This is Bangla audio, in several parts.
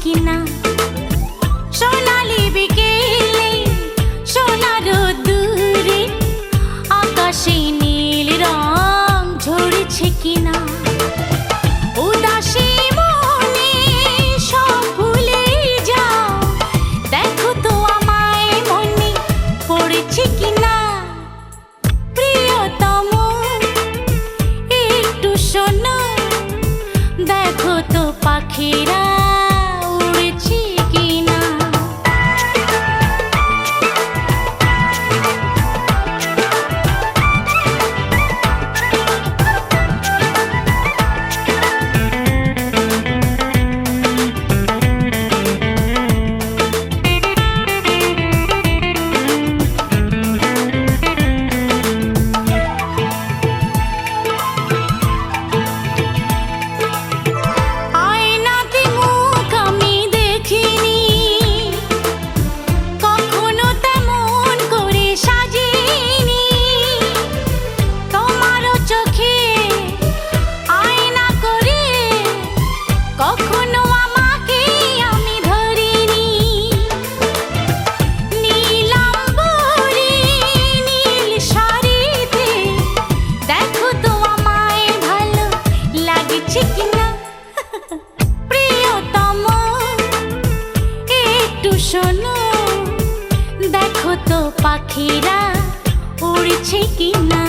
কিনা। সোনালি বিকেলে সোনার দূরে আকাশে নীল রং ঝরছে কিনা। উদাসী মনে সব ভুলে যাও, দেখো তো আমায় মনে পড়েছে কিনা। প্রিয়তম একটু শোনো, দেখো তো পাখিরা উড়েছে কিনা। শোনো, দেখো তো পাখিরা উড়ছে কিনা।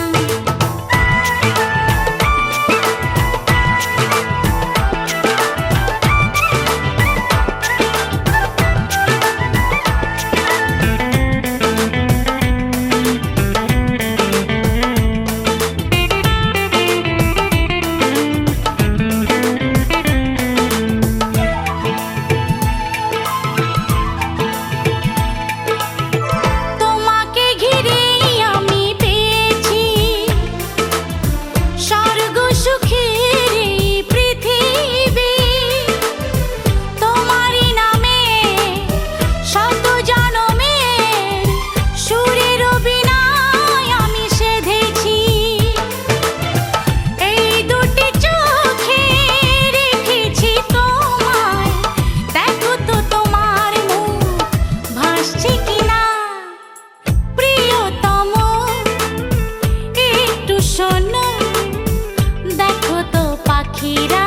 পাখিরা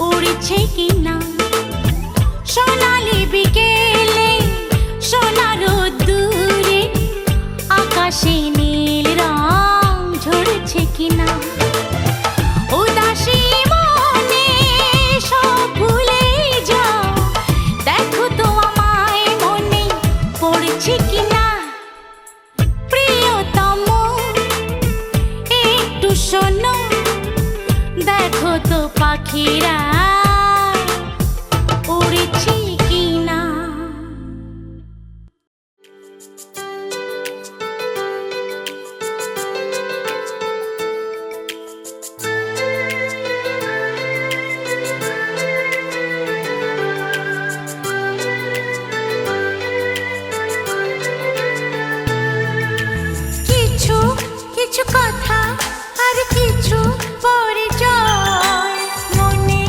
উড়ছে কিনা। সোনালি বিকেলে সোনার দূরে আকাশে নীল রং ঝরছে কিনা। উদাসী মনে সব ভুলে যাও, দেখো তো আমায় মনে পড়ছে কিনা। প্রিয়তম একটু শোনো, দেখো তো পাখিরা উড়ছে কিনা। কিছু কিছু কথা আর কিছু পরিচয় মনে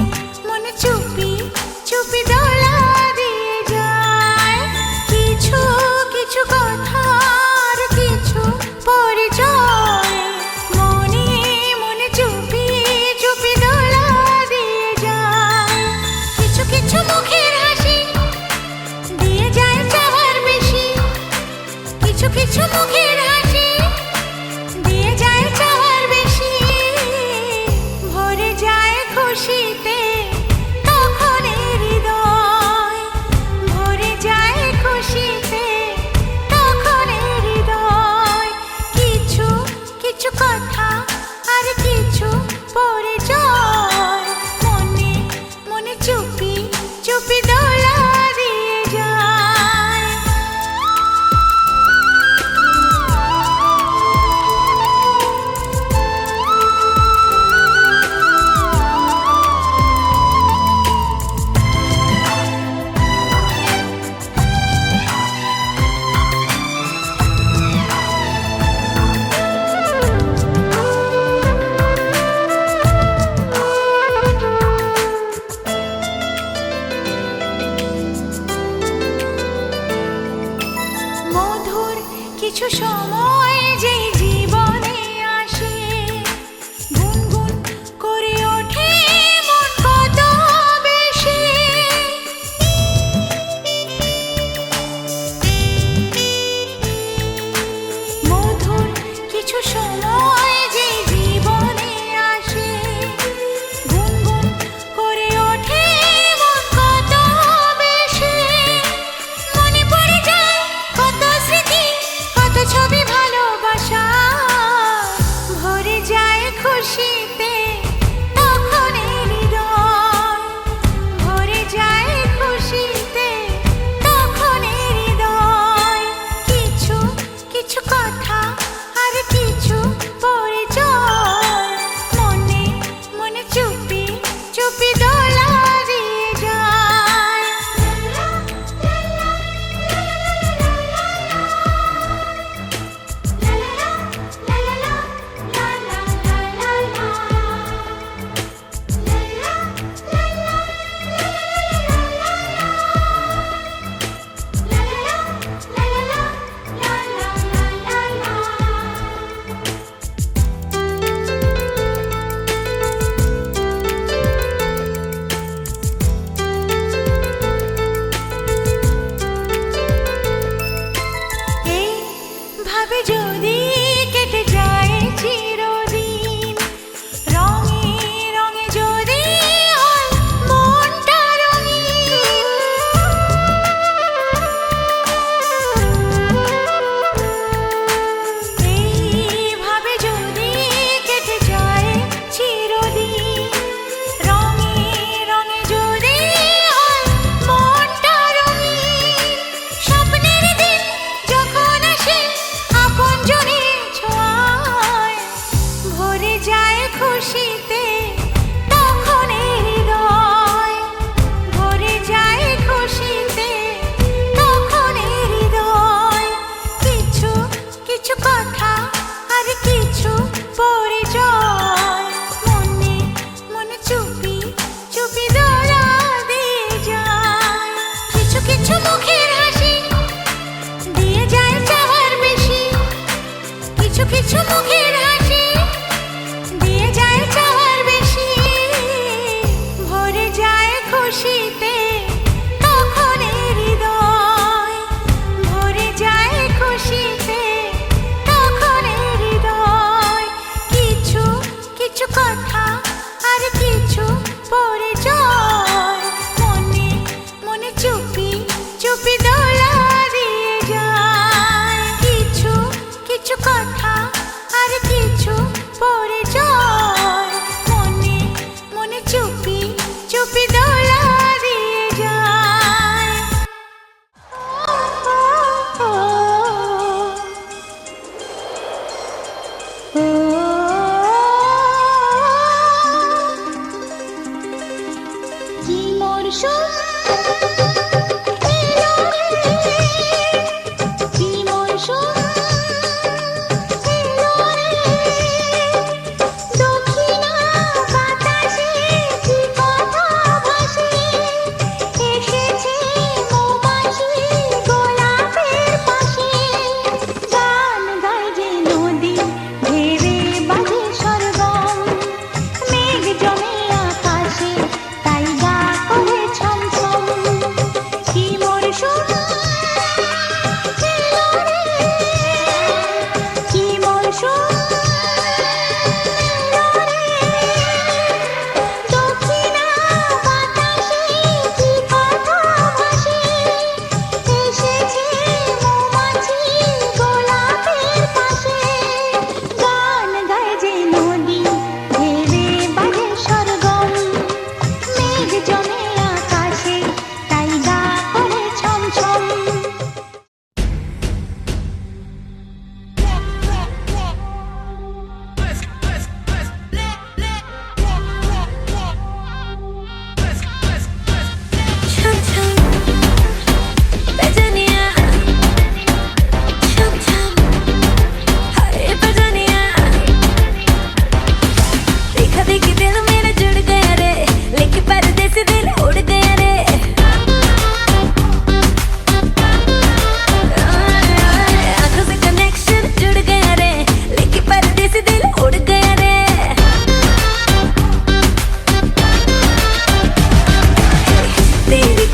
কিছু সময় যে জীবনে আসে গুনগুন করে ওঠে মন কত বেশি মধুর কিছু সময় যে জীবনে আসে গুনগুন করে ওঠে মন কত বেশি মনে পড়ে যায় কত স্মৃতি কত ছবি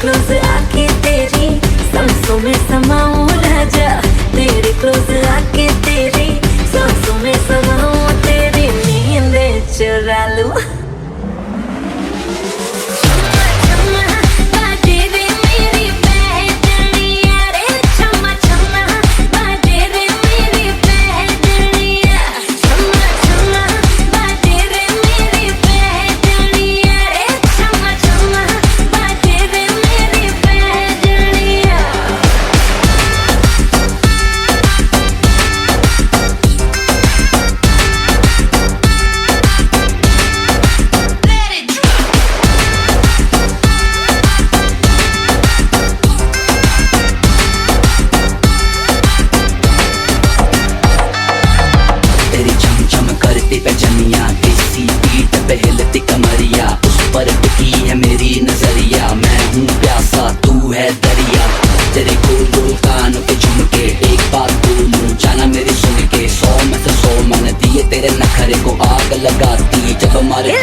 क्लोज आके तेरी सांसों में समाऊं राजा, तेरे क्लोज आके तेरी सांसों में समाऊं, तेरी नींद चुरा लूं। हिलती कमरिया उस पर टिकी है मेरी नजरिया, मैं हूँ प्यासा तू है दरिया, तेरे गोल कानों के झुमके एक बात बोलूं जाना मेरी सुन के, 100 में से 100 मैंने दिए तेरे नखरे को आग लगाती जब हमारे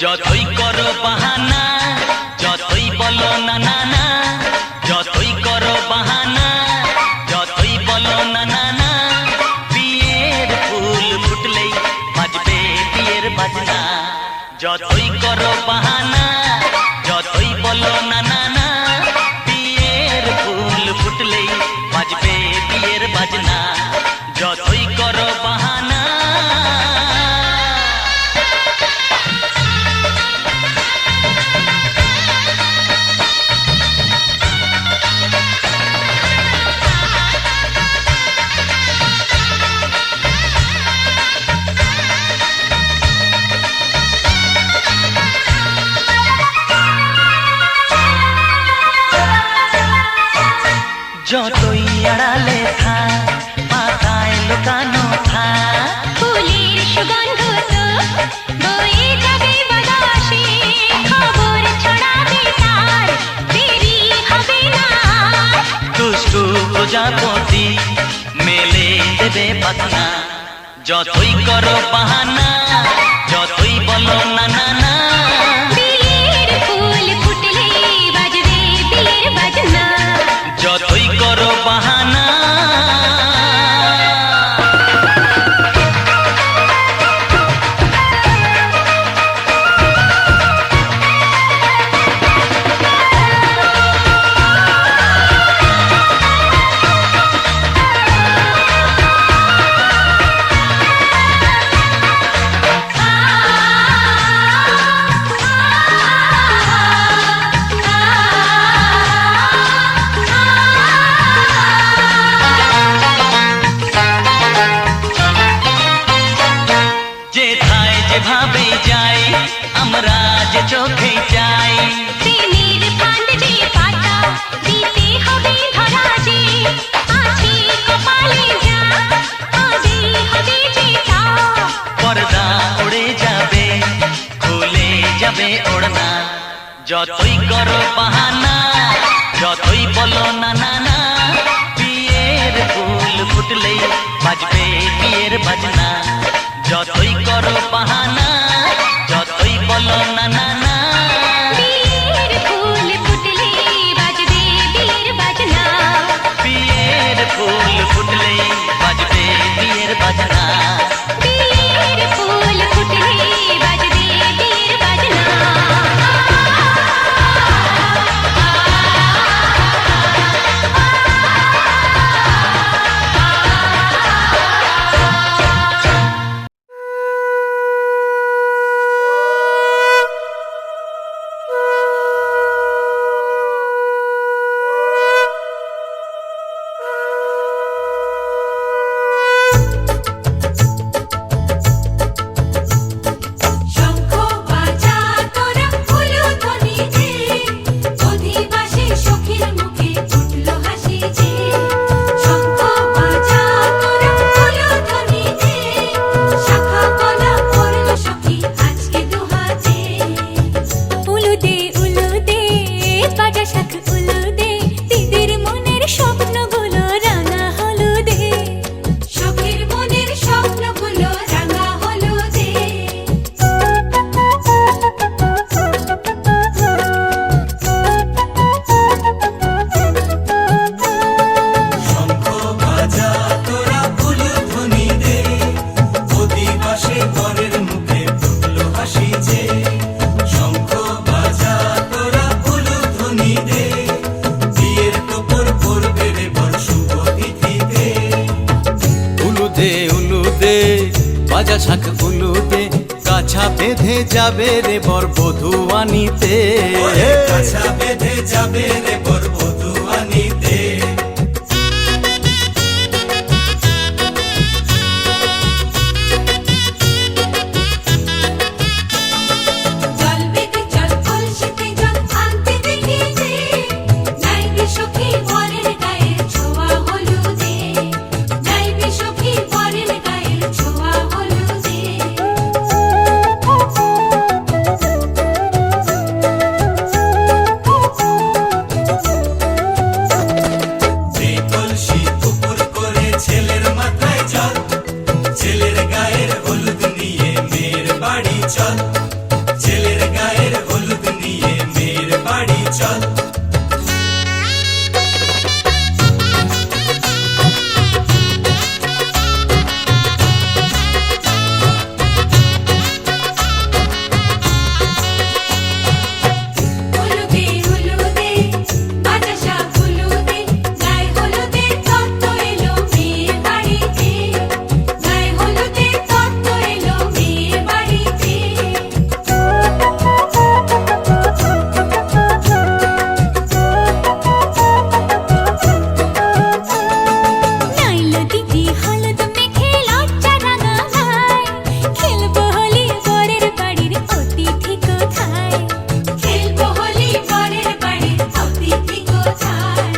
যতই করো বাহানা, যতই বলো না না না, যতই করো বাহানা, যতই বলো না না না, বিয়ের ফুল ফুটলেই বাজবে বিয়ের বাজনা। যতই করো বাহানা, যতই বলো না না না, বিয়ের ফুল ফুটলেই বাজবে বিয়ের বাজনা। যতই করো বাহানা যতই আড়ালে থাক পাতায় লুকানো থাক, ফুলের সুগন্ধ তো বয়ে যাবে বাতাসে, খবর ছড়াবে তার দেরি হবে না। দুষ্টু প্রজাপতি মেলে দেবে পাখনা। যতই করো বাহানা, যতই বলো না না না, বিয়ের ফুল ফুটলে বাজবে বিয়ের বাজনা। যতই করো বাহানা যেভাবেই যাই আমরা যে চোখেই চাই প্রেমের ফান্ড যে পাতা দিতে হবে ধরা যে আছে কপালে যা আজই হবে যেটা পর্দা উড়ে যাবে খুলে যাবে ওড়না যতই করো বাহানা যতই বলো না না না বিয়ের ফুল ফুটলেই বাজবে বিয়ের বাজনা যতই করো বাহানা যতই বলো না না না বিয়ের ফুল ফুটলে বাজবে বিয়ের বাজনা বিয়ের ফুল ফুটলেই বাজবে বিয়ের বাজনা বিয়ের ফুল ফুটলে বাজবে বিয়ের বাজনা শঙ্খ বাজা তোরা উলুধ্বনি দে অধিবাসী সখীর মুখে ফুটলো হাসি যে শঙ্খ বাজা তোরা উলুধ্বনি দে শাখা কলা পড়লো সখী আজকে দুহাতে উলুদে উলুদে বাজা শাখ উলুদে দিদির মনের স্বপ্নগুলো রাঙা হলুদে সখীর মনের স্বপ্নগুলো রাঙা হলুদে শঙ্খ বাজা তোরা উলুধ্বনি দে অধিবাসে বরের মুখে ফুটলো হাসি যে শঙ্খ বাজা তোরা উলুধ্বনি দে বিয়ের তোপর পড়বে রে বর শুভ তিথিতে উলুদে উলুদে বাজা শাখ উলুদে কাছা বেঁধে যাবে রে বর বধূ আনিতে ওরে কাছা বেঁধে যাবে রে বর বধূ আনিতে জল বেঁধে জল কলসিতে জল আনতে দেখি যে নাইবে সখী বরের গায়ের ছোঁয়া হলুদে নাইবে সখী বরের গায়ের ছোঁয়া হলুদে যে কলসি উপর করে ছেলের মাথায় জল ছেলের গায়ের হলুদ নিয়ে মেয়ের বাড়ি চল ছেলের গায়ের হলুদ নিয়ে মেয়ের বাড়ি চল হলুদে হলুদে বাজা শাখ হলুদে গায়ে হলুদে তত্ত্ব এলো মেয়ের বাড়িতে গায়ে হলুদে তত্ত্ব এলো মেয়ের বাড়িতে নাইলো দিদি হলুদ মেখে লজ্জা রাঙা গায় খেলবো হোলি বরের বাড়ির অতিথি কোথায় খেলবো হোলি বরের বাড়ির অতিথি কোথায়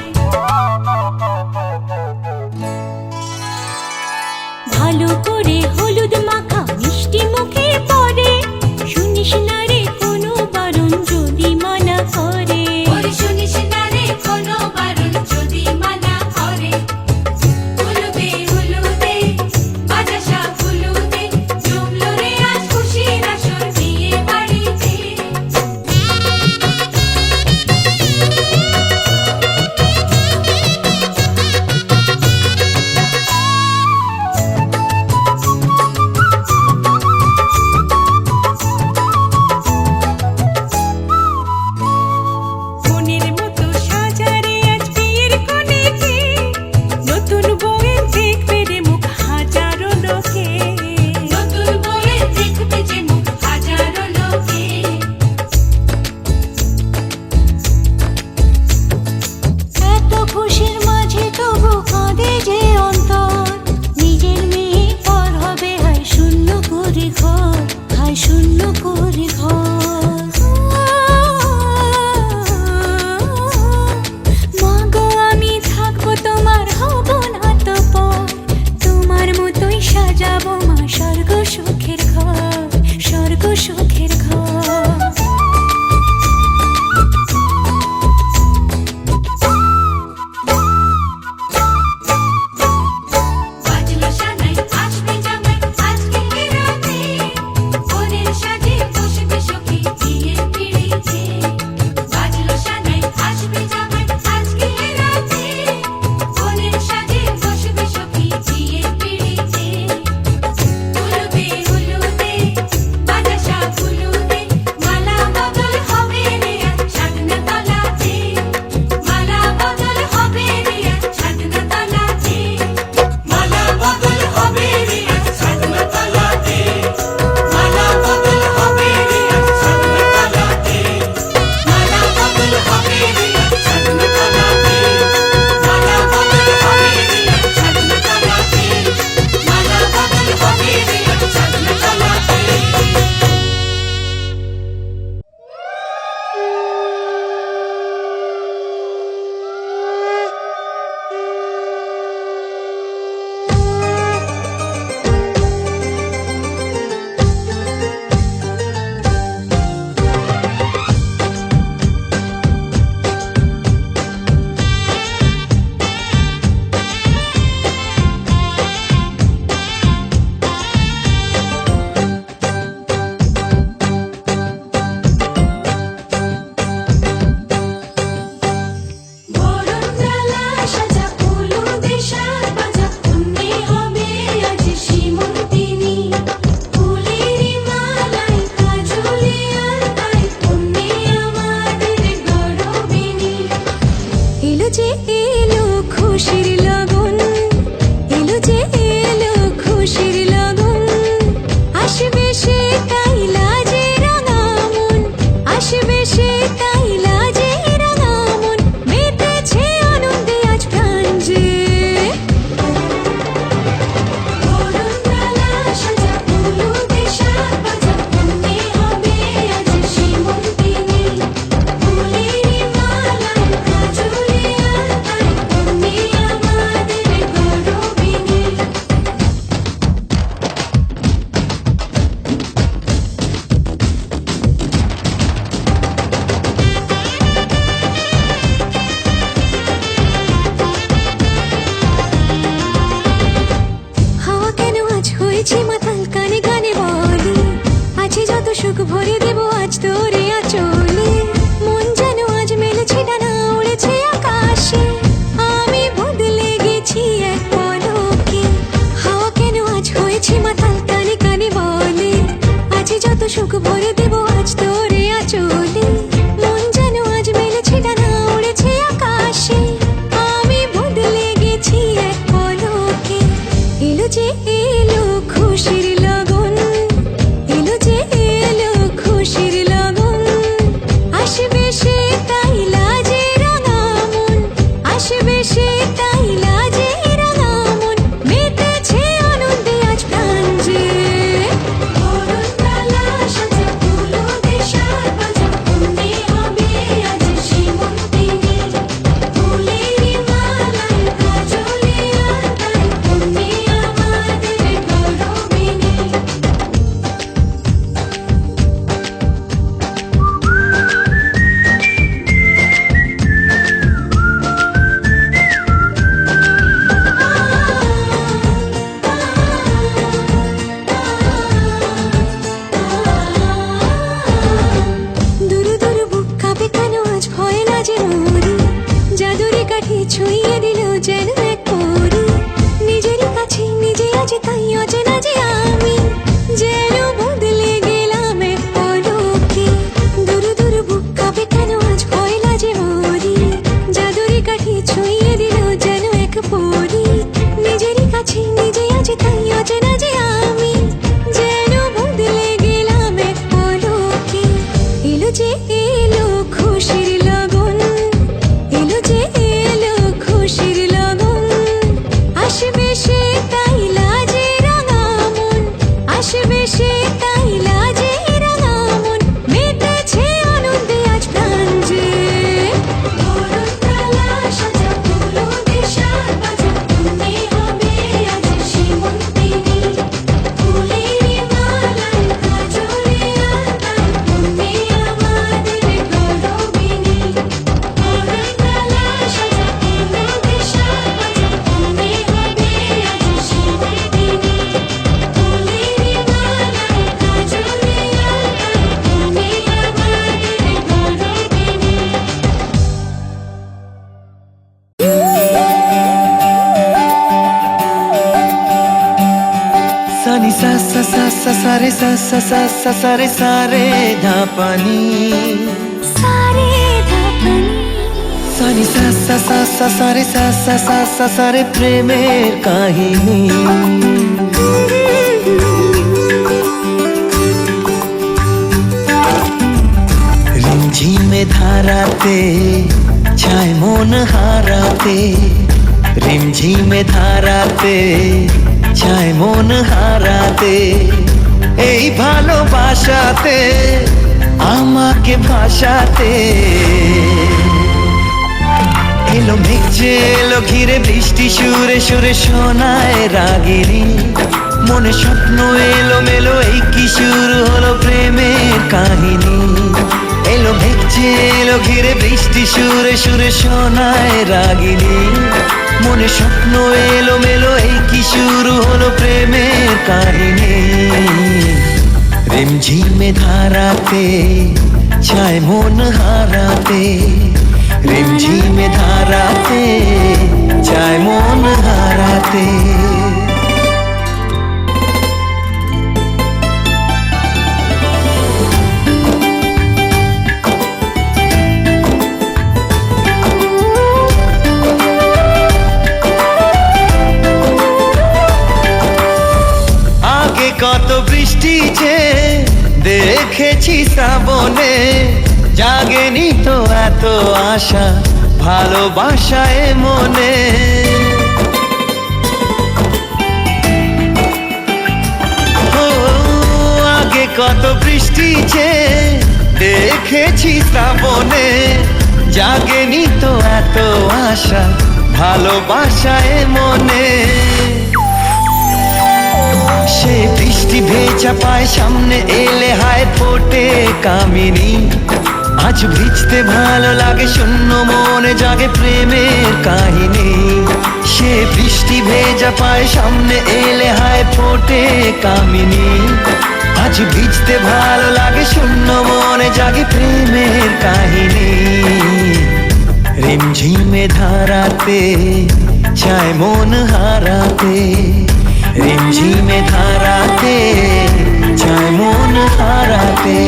ভালো করে হলুদ মাখা মিষ্টি মুখে পড়ে শুনিস না রে কোনো বারণ যদি মানা করে শুনিস না রে কোনো বারণ যদি মানা করে হলুদে হলুদে বাজা শাখ হলুদে জমলো রে আজ খুশির আসর বিয়ে বাড়িতে সুখ ভরে দেব আজ তোরে আঁচলে মন যেন আজ মেলেছে ডানা উড়েছে আকাশে আমি বদলে গেছি এক পলকে হাওয়া কেন আজ হয়েছে মাতাল কানে কানে বলে আজ যত সুখ ভরে দেব আজ তোরে আঁচলে মন যেন আজ মেলেছে ডানা উড়েছে আকাশে আমি বদলে গেছি এক পলকে এলো যে এলো খুশির লগন এলো যে এলো খুশির লগন আসবে সে তাই লাজে রাঙা মন আসবে সে তাই লাজে রাঙা মন মেতেছে আনন্দে আজ প্রাণ যে বরণডালা সাজা ফুলো দেশার বাজা মনে হবে আজ সীমন্তিনী ফুলেরই মালায় কাজলে আঁকায় তুমি আমাদের গৌরবিনী দুরু দুরু বুক কাঁপে কেন আজ ভয় না যে মরি জাদুরে কাঠি ছুঁয়ে দিল যেন এক পরি নিজেরই কাছে নিজে আজ তাই অচেনা যে আমি যেন বদলে গেলাম এক পলকে দুরু দুরু বুক কাঁপে কেন আজ ভয় না যে মরি জাদুরে কাঠি ছুঁয়ে দিল যেন এক পরি নিজেরই কাছে নিজে আজ তাই অচেনা যে আমি যেন বদলে গেলাম এক পলকে এলো যে এলো খুশির লগন এলো যে এলো খুশির লগন আসবে সে তাই লাজে রাঙা মন আসবে সে তাই লাজে রাঙা মন মেতেছে আনন্দে আজ প্রাণ যে বরণডালা সাজা ফুলো দেশার বাজা তুমি হবে আজ সীমন্তিনী ফুলেরই মালায় কাজলে আঁকায় তুমি আমাদের গৌরবিনী বরণডালা সাজা ফুলো দেশার বাজা তুমি হবে আজ সীমন্তিনী ফুলেরই মালায় কাজলে আঁকায় তুমি আমাদের গৌরবিনী সানি সা সা সা সা সা রে সা সা সা সা সা রে সা রে ধা পানি সারে ধাপনি সানি সা সা সা সা সা রে সা সা সা সা সা রে প্রেমের কাহিনী রিমঝিমে ধারাতে চায় মন হারাতে রিমঝিমে ধারাতে চায় মন হারাতে এই ভালোবাসাতে আমাকে ভাসাতে এলো মেঘ যে এলো ঘিরে বৃষ্টি সুরে সুরে শোনায় রাগিনী মনে স্বপ্ন এলো মেলো এই কি শুরু হলো প্রেমের কাহিনী এলো মেঘ যে এলো ঘিরে বৃষ্টি সুরে সুরে শোনায় রাগিনী মনে স্বপ্ন এলো মেলো এই কি শুরু হলো প্রেমের কাহিনী রিমঝিমে ধারাতে চায় মন হারাতে রিমঝিমে ধারাতে চায় মন হারাতে কত বৃষ্টি যে দেখেছি শ্রাবণে জাগেনি তো এত আশা ভালোবাসায় মনে ও আগে কত বৃষ্টি যে দেখেছি শ্রাবণে জাগেনি তো এত আশা ভালোবাসায় মনে সে বৃষ্টি ভেজা পায় সামনে এলে হায় ফোটে কামিনী আজ ভিজতে ভালো লাগে শূন্য মনে জাগে প্রেমের কাহিনী সে বৃষ্টি ভেজা পায় সামনে এলে হায় ফোটে কামিনী আজ ভিজতে ভালো লাগে, শূন্য মনে জাগে প্রেমের কাহিনী। রিমঝিমে ধারাতে চায় মন হারাতে, রিমঝিমে ধারাতে চায় মন হারাতে।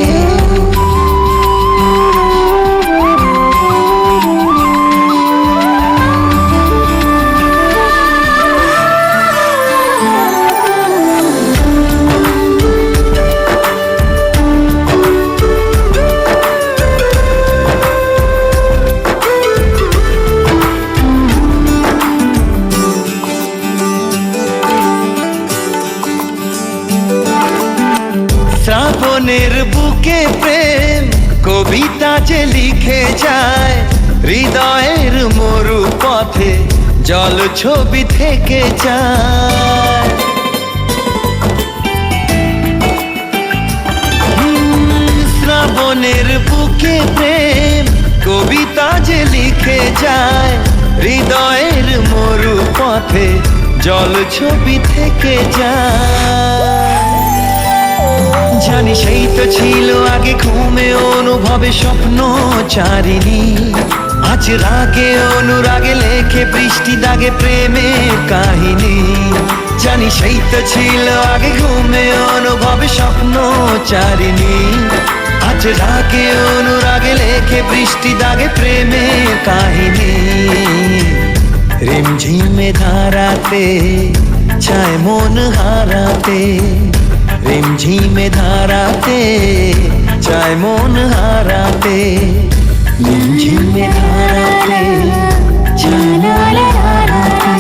শ্রাবণের বুকে প্রেম কবিতা যে লিখে যায়, হৃদয়ের মরু পথে জল ছবি থেকে যায়। শ্রাবণের বুকে প্রেম কবিতা যে লিখে যায়, হৃদয়ের মরু পথে জল ছবি থেকে যায়। জানি সেই তো ছিল আগে ঘুমে অনুভবে স্বপ্ন চারিণী, আজ রাগে অনুরাগে লেখে বৃষ্টি দাগে প্রেমের কাহিনী। জানি সেই তো ছিল আগে ঘুমে অনুভবে স্বপ্ন চারিণী, আজ রাগে অনুরাগে লেখে বৃষ্টি দাগে প্রেমের কাহিনী। রিমঝিমে ধারাতে চায় মন হারাতে, রিমঝিমে ধারাতে চায় মন হারাতে, রিমঝিমে ধারাতে চায় মন হারাতে।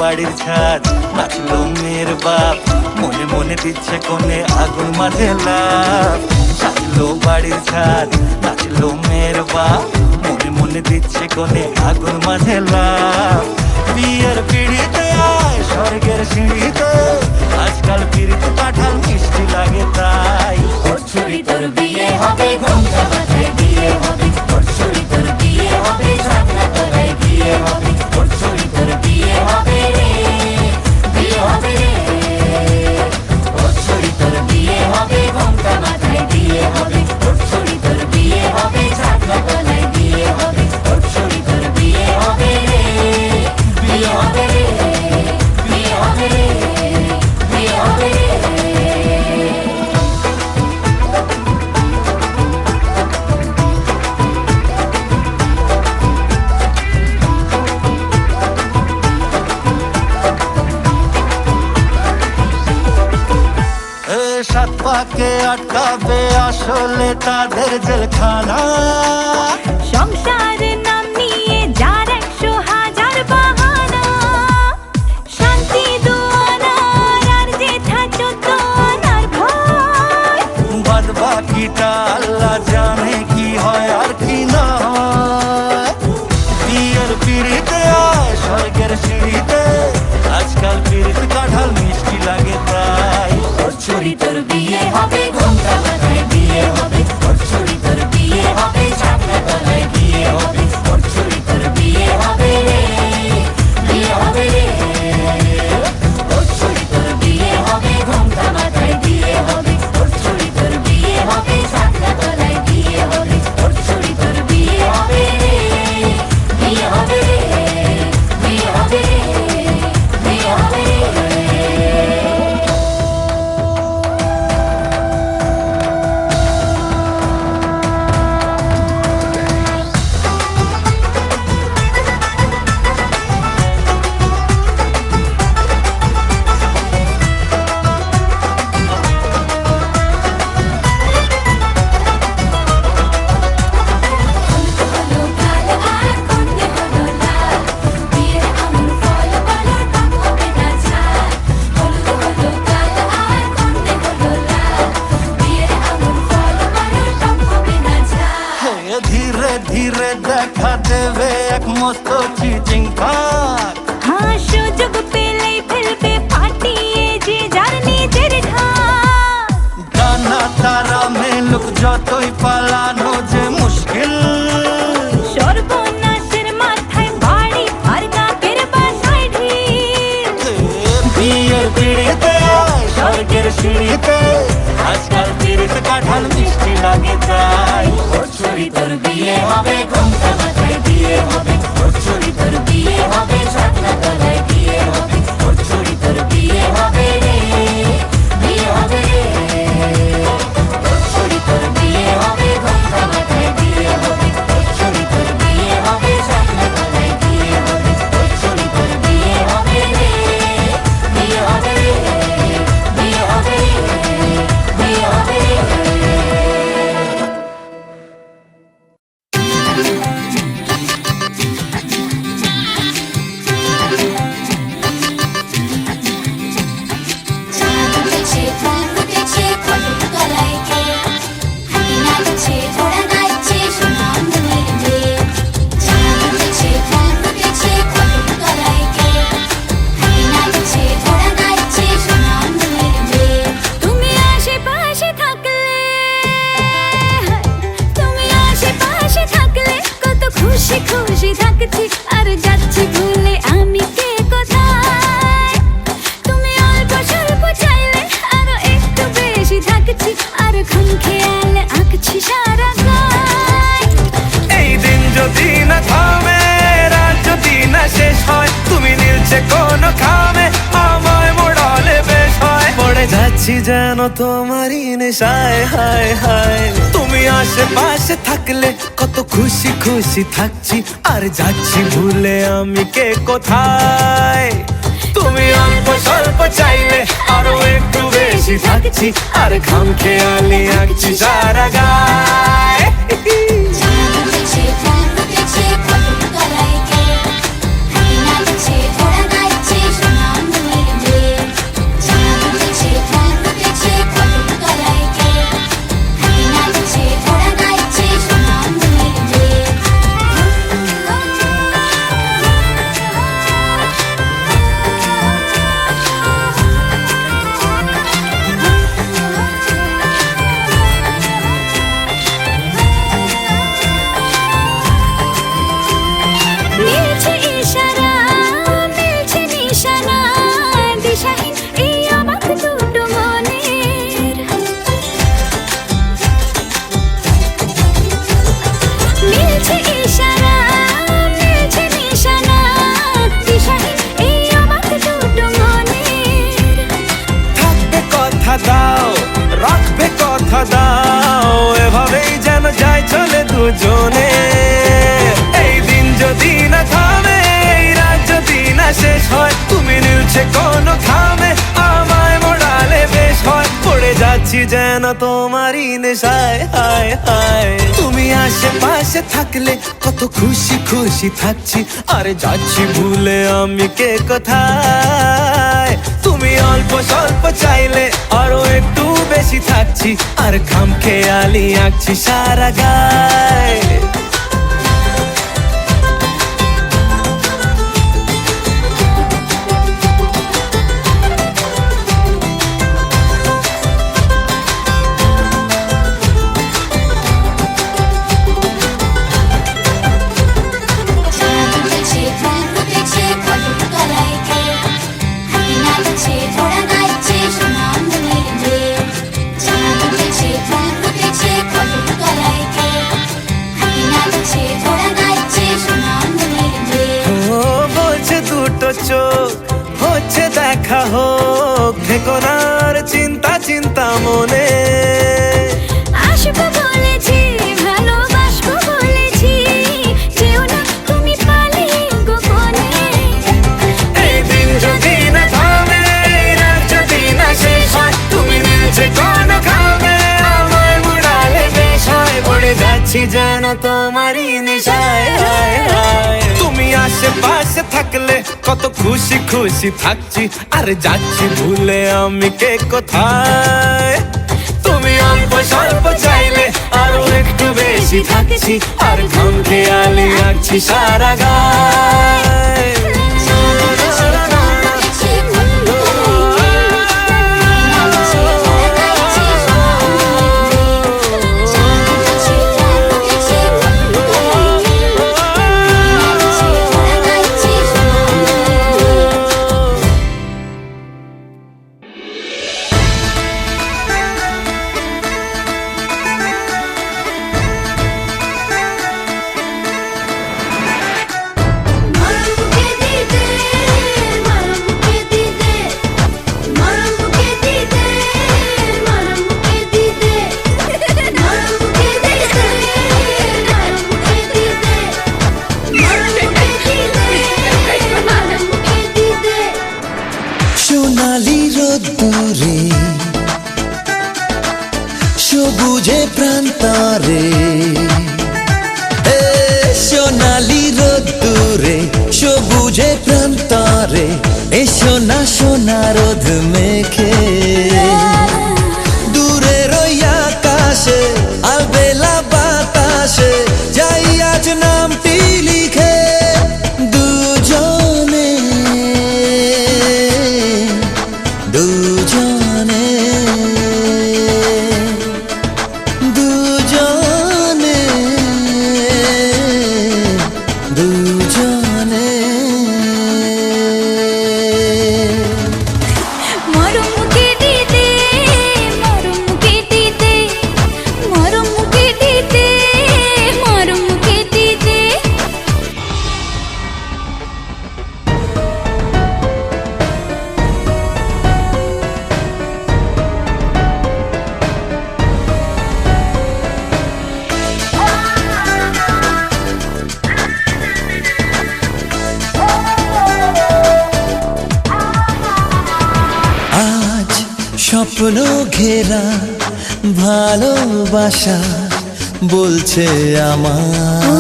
বাড়ির ছাদ নাচলো মেয়ের বাপ, মনে মনে দিচ্ছে কোণে আগুন মাঝে লাভ। সাজলো বাড়ির ছাদ নাচলো মেয়ের বাপ, মনে মনে দিচ্ছে কোণে আগুন মাঝে লাভ। বিয়ের পিড়িতে আয় স্বর্গের সিঁড়িতে, আজকাল পিড়িতে পাঠাল মিষ্টি লাগে তাই। ছুরি তোর বিয়ে হবে, ঘুমটা মাথায় দিয়ে হবে, ছুরি তোর বিয়ে হবে, ছাগনা তলায় দিয়ে হবে, ছুরি তোর বিয়ে হবে রে, বিয়ে হবে রে। ছুরি তোর বিয়ে হবে, ঘুমটা মাথায় দিয়ে হবে, ছুরি তোর বিয়ে হবে, ছাগনা তলায় দিয়ে হবে, ছুরি তোর বিয়ে হবে রে, বিয়ে হবে রে, বিয়ে হবে রে, বিয়ে হবে রে। সাত পাকে আটকাবে আসলে তাদের জেলখানা। সংসারের নাম নিয়ে যার 100,000 বাহানা, শান্তি দুয়ানার আর যেথা 14 আনার ভয়। বাদ বাকিটা আল্লাহ জানে কি হয় আর কি না হয়। বিয়ের পিড়িতে আয় স্বর্গের সিঁড়িতে, আজকাল পিড়িতে কাঁঠাল মিষ্টি লাগে তাই। ছুরি তোর বিয়ে হবে, ঘুম এক মস্ত চিচিং ফাক হ্যাঁ সুযোগ পেলেই ফেলবে ফাটিয়ে যে যার নিজের ঢাক ডানা তারা মেলুক যতই পালানো যে মুশকিল সর্বনাশের মাথায় বাড়ি আর কাকের বাসায় ঢিল বিয়ের পিড়িতে স্বর্গের সিঁড়িতে আজকাল পিড়িতে কাঁঠাল মিষ্টি লাগে তাই ওর ছড়ি তোর বিয়ে হবে ঘুমটা মাথায় বিয়ে হবে ওর ছড়ি তোর বিয়ে হবে ছাতনা তলায় বিয়ে হবে ওর ছড়ি তোর বিয়ে হবে রে বিয়ে হবে রে ওর ছড়ি তোর বিয়ে হবে ঘুমটা মাথায় বিয়ে হবে ওর ছড়ি তোর বিয়ে হবে ছাতনা তলায় বিয়ে হবে ওর ছড়ি তোর বিয়ে হবে রে বিয়ে হবে রে বিয়ে হবে রে বিয়ে হবে রে চাঁদ উঠেছে ফুল ফুটেছে কদম তলায় কে হাতি নাচছে ঘোড়া নাচছে সোনা মনের মেয়ে চাঁদ উঠেছে ফুল ফুটেছে কদম তলায় কে হাতি নাচছে ঘোড়া নাচছে সোনা মনের মেয়ে তুমি আশেপাশে থাকলে তুমি আশেপাশে থাকলে কত খুশি খুশি থাকছি আর যাচ্ছি ভুলে আমি কে কোথায় তুমি অল্প স্বল্প চাইলে আরো একটু বেশি থাকছি আর খুন খেয়ালে আঁকছি সারা গায় এই দিন যদি না থামে রাত যদি না শেষ হয় তুমি নীলছে কোন খামে আমায় মোড়ালে বেশ হয় পড়ে যাচ্ছি যেন তোমারই নেশায় হায় হায় তুমি আশেপাশে থাকলে কত খুশি খুশি থাকছি আর যাচ্ছি ভুলে আমি কে কোথায় তুমি অল্প স্বল্প চাইলে আরো একটু বেশি থাকছি আর খাম খেয়ালি আঁকছি সারা গায় চাঁদ উঠেছে ফুল ফুটেছে কদম তলায় কে হাতি নাচছে ঘোড়া নাচছে সোনা মনের মেয়ে চাঁদ উঠেছে ফুল ফুটেছে কদম তলায় কে হাতি নাচছে ঘোড়া নাচছে সোনা মনের মেয়ে মিলছে ইশারা মিলছে নিশানা দিশাহীন এই অবাক দুটো মনের মিলছে ইশারা মিলছে নিশানা দিশাহীন এই অবাক দুটো মনের থাকবে কথা দাও রাখবে কথা দাও এভাবেই যেন যায় চলে দুজনে এই দিন যদি না থামে এই রাত যদি না শেষ হয় তুমি নীলছে কোন খামে আমায় মোড়ালে বেশ হয় পড়ে যাচ্ছি যেন তোমারই নেশায় হায় হায় তুমি আশেপাশে থাকলে কত খুশি খুশি থাকছি আর যাচ্ছি ভুলে আমি কে কোথায় তুমি অল্প স্বল্প চাইলে আরো একটু বেশি থাকছি আর খাম খেয়ালি আঁকছি সারা গায় চাঁদ উঠেছে ফুল ফুটেছে কদম তলায় কে হাতি নাচছে ঘোড়া নাচছে সোনা মনের মেয়ে চাঁদ উঠেছে ফুল ফুটেছে কদম তলায় কে হাতি নাচছে ঘোড়া নাচছে সোনা মনের মেয়ে ও বলছে দুটো চোখ হচ্ছে দেখা হোক ভেকনার চিন্তা চিন্তা মনে আসবো বলেছি ভালোবাসবো বলেছি যেও না তুমি পালিয়ে গোপনে এই দিন যদি না থামে এই রাত যদি না শেষ হয় তুমি নীলছে কোন খামে আমায় মোড়ালে বেশ হয় পড়ে যাচ্ছি যেন তোমারই নেশায় হায় হায় তুমি আশেপাশে থাকলে কত খুশি খুশি থাকছি আর যাচ্ছি ভুলে আমি কে কোথায় তুমি আমি অল্প স্বল্প চাইলে আরো একটু বেশি থাকছি, আর ঘন খেয়ালি আঁকছি সারা গায়। সোনালি রোদ্দুরে সবুজে প্রান্তরে, সোনালি রোদ্দুরে সবুজে প্রান্তরে, এসো না সোনা রোদ মেখে দূরের ওই আকাশে আলবেলা বাতাসে যাই আজ নামটি লিখে দুজনে দুজনে দুজনে দুজনে। মরম কেটিতে মরম কেটিতে মরম কেটিতে মরম কেটিতে। আজ স্বপ্ন ঘেরা ভালোবাসা বলছে আমার,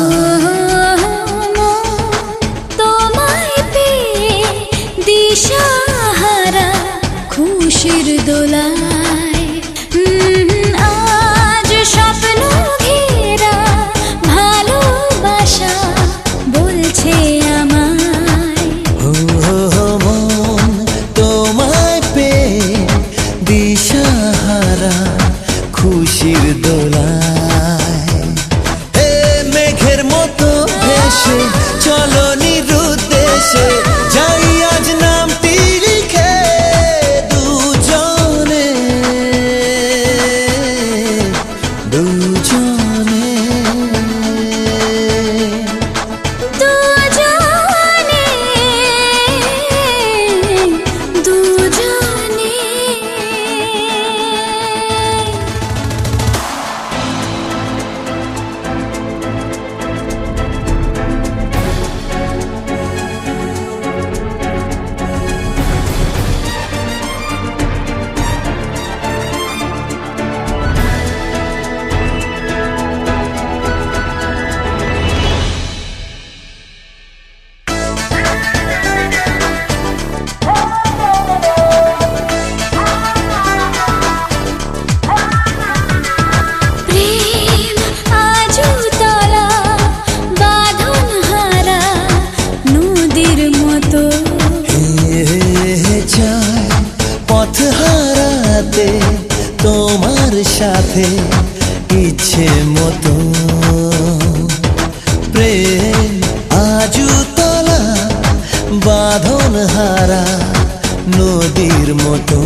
তোমায় পেয়ে দিশাহারা খুশির দোলায়। আজ স্বপ্ন ঘেরা ভালোবাসা বলছে আমায়। হো হো হো মন তোমায় পেয়ে দিশাহারা খুশির দোলায়। হে মেঘের মতো ভেসে চলো নিরুদ্দেশে যাই আজ নামটি লিখে দুজনে দুজনে দুজনে দুজনে। প্রেম আজও তলা বাঁধন হারা নদীর মতো, যায় পথ হারাতে তোমার সাথে ইচ্ছে মতো। প্রেম আজু তলা বাঁধন হারা নদীর মতো।